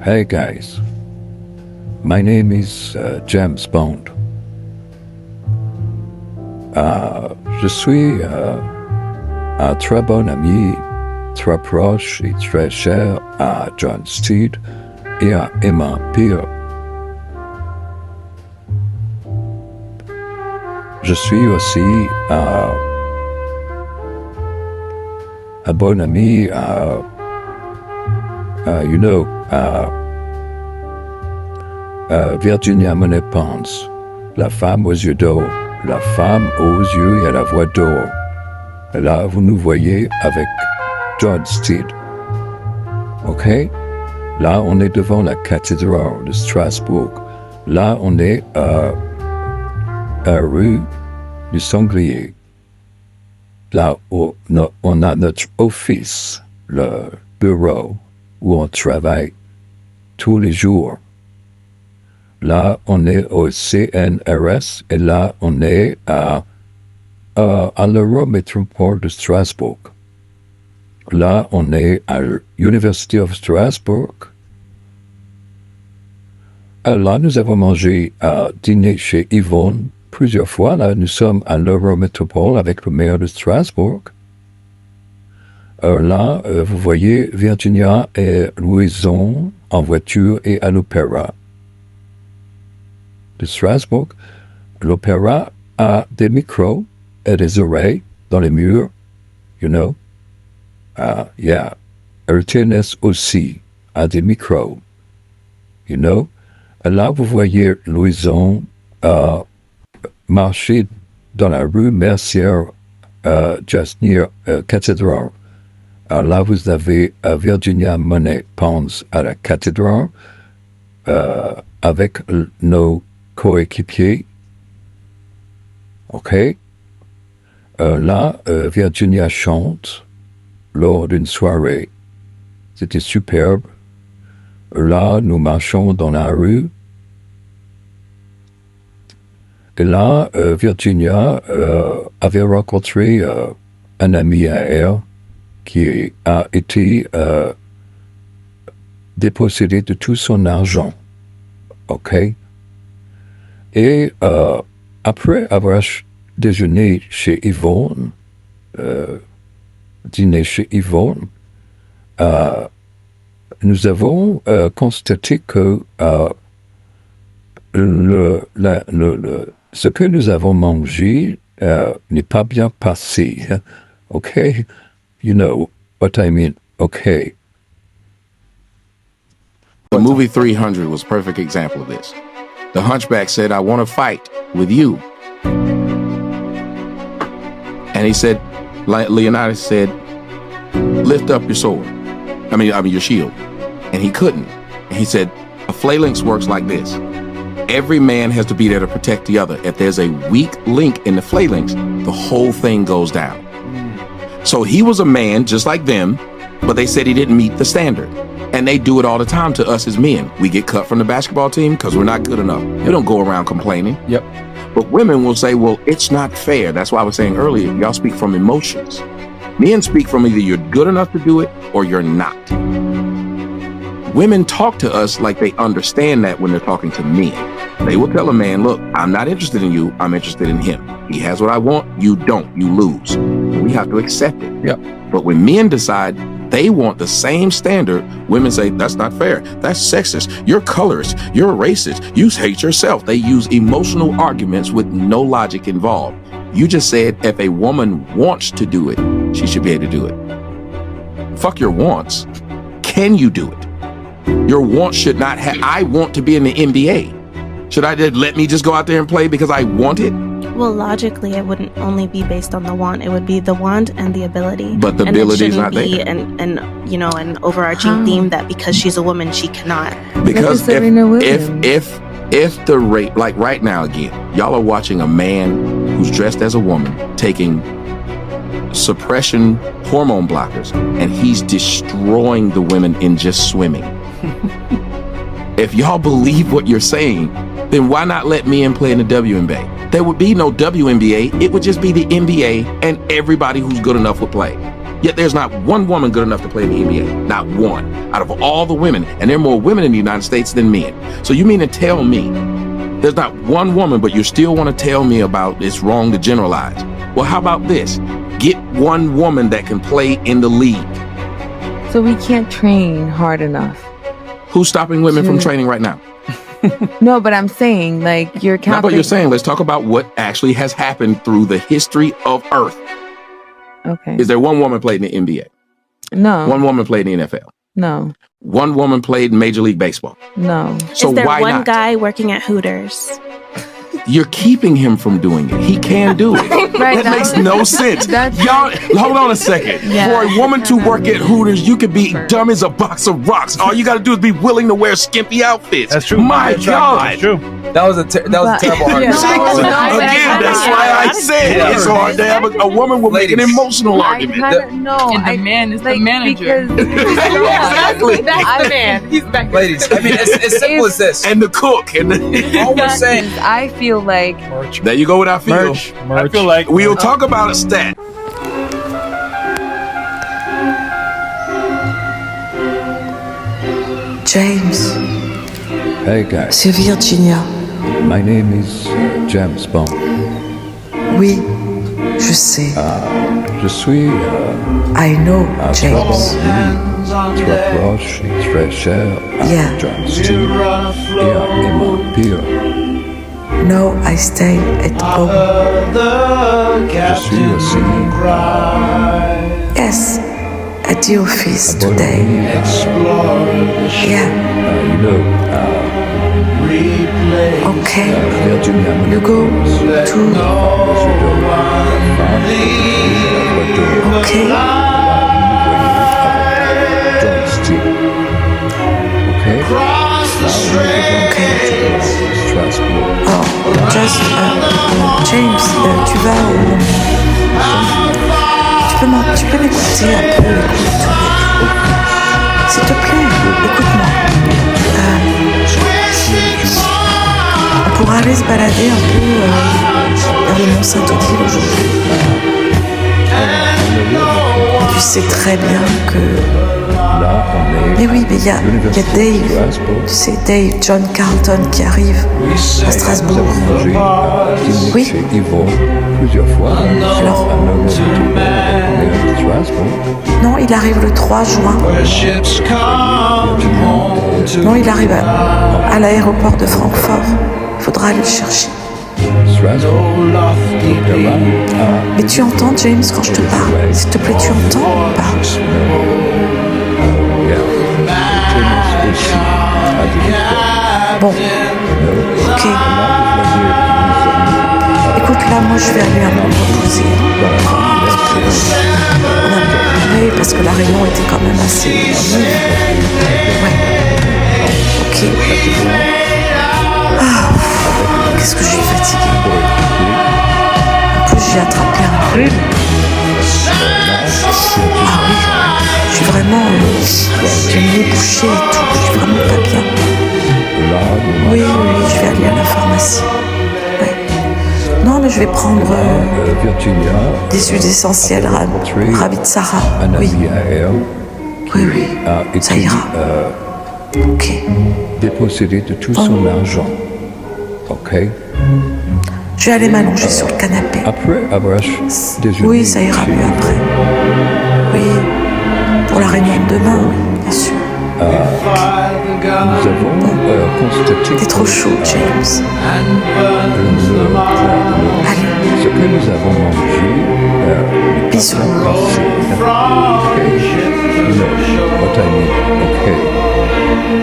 Hey guys, my name is James Bond. Je suis un très bon ami, très proche et très cher à John Steed et à Emma Peel. Je suis aussi un bon ami, Virginia Monet Pons, la femme aux yeux d'or, la femme aux yeux et à la voix d'or. Là, vous nous voyez avec John Steed. OK? Là, on est devant la cathédrale de Strasbourg. Là, on est à rue du Sanglier. Là où on a notre office, le bureau où on travaille tous les jours. Là, on est au CNRS et là, on est à l'Eurométropole de Strasbourg. Là, on est à l'University of Strasbourg. Là, nous avons mangé à dîner chez Yvonne plusieurs fois. Là, nous sommes à l'Eurométropole avec le maire de Strasbourg. Là, vous voyez Virginia et Louison en voiture et à l'opéra de Strasbourg. L'opéra a des micros et des oreilles dans les murs, you know. Yeah. RTNS aussi a des micros, you know. Là, vous voyez Louison marcher dans la rue Mercière, just near Cathédrale. Là, vous avez Virginia Monet Pons à la cathédrale avec nos coéquipiers. OK? Là, Virginia chante lors d'une soirée. C'était superbe. Là, nous marchons dans la rue. Et là, Virginia avait rencontré un ami à elle qui a été dépossédé de tout son argent. OK? Et après avoir déjeuné chez Yvonne, dîné chez Yvonne, nous avons constaté que ce que nous avons mangé n'est pas bien passé. OK? You know what I mean. OK. The movie 300 was a perfect example of this. The hunchback said, I want to fight with you. And he said, Leonidas said, lift up your sword. I mean your shield. And he couldn't. And he said, a phalanx works like this. Every man has to be there to protect the other. If there's a weak link in the phalanx, the whole thing goes down. So he was a man just like them, but they said he didn't meet the standard. And they do it all the time to us as men. We get cut from the basketball team because we're not good enough. We don't go around complaining. Yep. But women will say, well, it's not fair. That's why I was saying earlier, y'all speak from emotions. Men speak from either you're good enough to do it or you're not. Women talk to us like they understand that when they're talking to men. They will tell a man, look, I'm not interested in you. I'm interested in him. He has what I want. You don't. You lose. We have to accept it. Yep. But when men decide they want the same standard, women say, that's not fair. That's sexist. You're colorist. You're racist. You hate yourself. They use emotional arguments with no logic involved. You just said if a woman wants to do it, she should be able to do it. Fuck your wants. Can you do it? Your wants should not have, I want to be in the NBA. Should I let me just go out there and play because I want it? Well, logically, it wouldn't only be based on the want. It would be the want and the ability. But the ability is not there. And it shouldn't be an overarching theme that because she's a woman, she cannot. Because if the rate, like right now again, y'all are watching a man who's dressed as a woman taking suppression hormone blockers, and he's destroying the women in just swimming. If y'all believe what you're saying, then why not let men play in the WNBA? There would be no WNBA. It would just be the NBA, and everybody who's good enough would play. Yet there's not one woman good enough to play in the NBA. Not one. Out of all the women, and there are more women in the United States than men. So you mean to tell me there's not one woman, but you still want to tell me about it's wrong to generalize? Well, how about this? Get one woman that can play in the league. So we can't train hard enough. Who's stopping women from training right now? No, but I'm saying, like, you're counting. Not what you're saying. Let's talk about what actually has happened through the history of Earth. Okay. Is there one woman played in the NBA? No. One woman played in the NFL? No. One woman played in Major League Baseball? No. So Is there why one not? guy working at Hooters? You're keeping him from doing it. He can do it. Right, That makes no sense. Y'all, hold on a second. Yeah. For a woman to work at Hooters, you could be dumb as a box of rocks. All you got to do is be willing to wear skimpy outfits. That's true. My That's God. true. That was a terrible argument. Again, that's why I said it's hard to have a woman will make an emotional argument. I kind of know. And the man is the manager. Exactly. That's the man. He's back. Ladies, I mean, it's simple as this. And the cook. And the All we're saying, I feel like there you go with I feel. Merch. I feel like We'll talk about a stat. James, Hey guys, c'est Virginia. my name is James Bond. Oui, je sais. Je suis I know, un James. très proche et très cher à Yeah. John Steele et à Emma Peel. No, I stay at home. Je suis aussi Yes, at the office abonné today. à, Yeah, you know, okay. Virginia You go Monaco's to. Monsieur Dole, la femme et la voix d'or. Okay, Avec John Steele. Okay? Strasbourg. oh, just, James, tu vas au. Tu peux m'écouter un peu, écoute. S'il te plaît, écoute-moi. On pourra aller se balader un peu vers le Mont Saint-Odile aujourd'hui. Tu sais très bien que... Là, on est Mais oui, mais il y a Dave, Strasbourg. tu sais, Dave, John Carlton qui arrive à Nous Strasbourg. avons mangé à dîner Oui. chez Yvon plusieurs fois. Alors, à Noël de Strasbourg. non, il arrive le 3 juin. Non, il arrive à l'aéroport de Francfort. Il faudra aller le chercher. Strasbourg. Donc là, Mais tu entends, James, quand je te parle? S'il te plaît, tu entends ou pas? yeah. James aussi a dit Bon, ok. Écoute, là, moi, je vais aller un peu me reposer. Oui, parce que la réunion était quand même assez vive. Ouais. Ok. Ah, qu'est-ce que je suis fatiguée. En plus, j'ai attrapé un rhume. Ah oui, je suis vraiment... j'ai le nez bouché et tout, je suis vraiment pas bien. Oui, je vais aller à la pharmacie. Ouais. Non, mais je vais prendre Virginia des huiles essentielles Ravitsara. un Oui, ami à elle oui, oui, a ça été ira. Ok. dépossédé de tout son argent. Ok? Je vais aller m'allonger sur le canapé. Après avoir déjeuné Oui, ça ira chez mieux Yvon, après. Oui, pour la réunion de demain, oui, bien sûr. nous avons constaté T'es trop que, chaud, James. Allez, ce que nous avons mangé n'est pas bisous. passé. Okay? You know what I mean. Okay.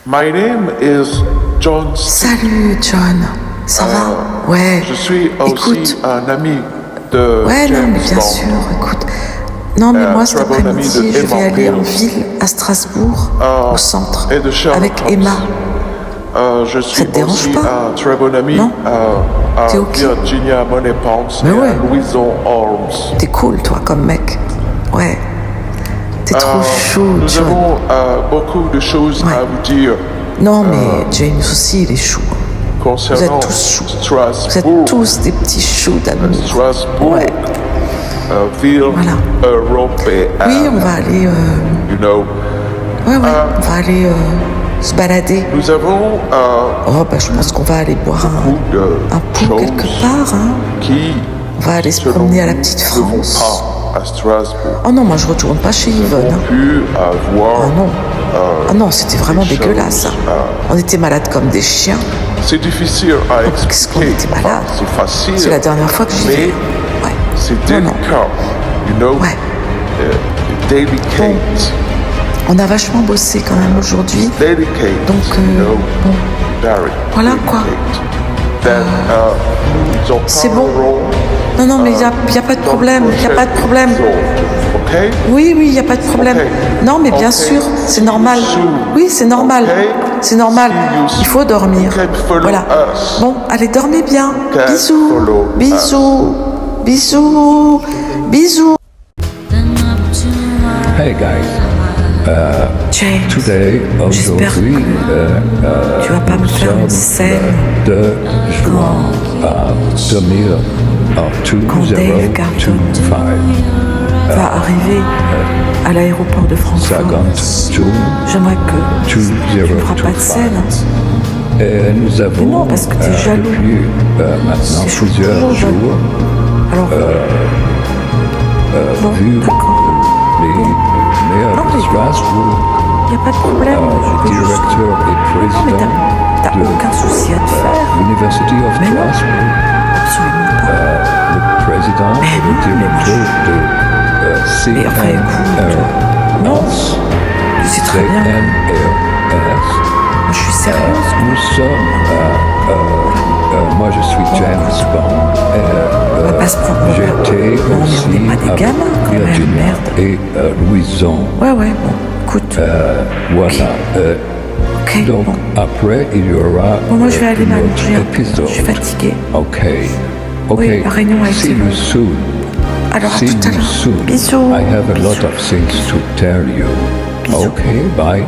My name is John. Salut, John. Ça va? Ouais. Je suis aussi Écoute. un ami de Ouais, non, James mais bien Bond. sûr, écoute. Non, mais moi, cet très bon ami après-midi, de je vais Emma aller en Peel. ville, à Strasbourg, au centre, et de Sherlock avec Holmes. Emma. Je suis Ça te dérange aussi pas? un très bon ami Non? à T'es ok? Virginia Moneypons Mais et ouais. à Louison Holmes. T'es cool, toi, comme mec. Ouais. T'es trop chaud, Nous John. avons beaucoup de choses Ouais. à vous dire. Non, mais James aussi, il est chaud. concernant tous choux. Vous Strasbourg, êtes tous des petits choux d'amour. Strasbourg, Ouais. ville Voilà. européenne. Oui, on va aller. You know, Ouais, on va aller se balader. nous avons Oh, bah, je pense qu'on va aller boire beaucoup de un pot quelque choses part. Hein. qui, On va aller se selon promener à la nous, petite ne vont France. pas à Strasbourg. Oh non, moi je retourne pas chez Yvonne. On Hein. pu avoir. Oh non. Ah non, c'était vraiment des dégueulasse. choses, On était malades comme des chiens. C'est difficile à Qu'est-ce qu'on expliquer. était malades. C'est facile. C'est la dernière fois que j'y Mais vais. Ouais. c'est Non, non. délicat. You know, Ouais. delicate. On a vachement bossé quand même aujourd'hui. Delicate. Donc, you know, bon. very Voilà, quoi. delicate. Then, ils en C'est bon. parleront Non, non, mais il n'y a pas de problème. Il n'y a pas de problème. Ok? Oui, il n'y a pas de problème. Ok. Non, mais bien Ok. sûr, c'est normal. Oui, c'est normal. Ok. C'est normal. See you Il faut dormir. soon. Follow Voilà. us. Bon, allez, dormez bien. Ok, Bisous. follow Bisous. Bisous. Bisous. Hey guys, James, today, j'espère aujourd'hui, tu vas pas me nous faire une sommes scène le 2 juin à 2025. va arriver à l'aéroport de Francfort. 50 June J'aimerais que tu ne feras pas de 2025. scène. Et nous avons Mais non, parce que t'es jaloux. depuis maintenant Je suis plusieurs toujours jaloux. jours Alors, bon, vu d'accord. les maires Non, de mais Strasbourg, il n'y a pas de problème. Je vais juste... directeur et Non, mais président t'as de aucun souci à te faire. l'University of Mais non. Strasbourg, Absolument pas. le président Mais et non, le directeur de Mais enfin, écoute, non. CNRS. Tu sais très bien. CNRS. Je suis sérieuse. Nous sommes, moi je suis James Bond. On va pas se prendre. J'étais Non, mais aussi on n'est pas des avec gamins quand même, Virginia merde. et Louison. Ouais, bon, écoute. Voilà. Ok, Donc bon. après il y aura Bon, moi je vais aller un autre m'allonger un peu. épisode. Je suis fatiguée. Ok. Oui, la réunion a été See you longue. soon. Alors à See tout à you l'heure. soon. Bisous. I have a lot Bisous. of things to tell you. Bisous. Okay, bye.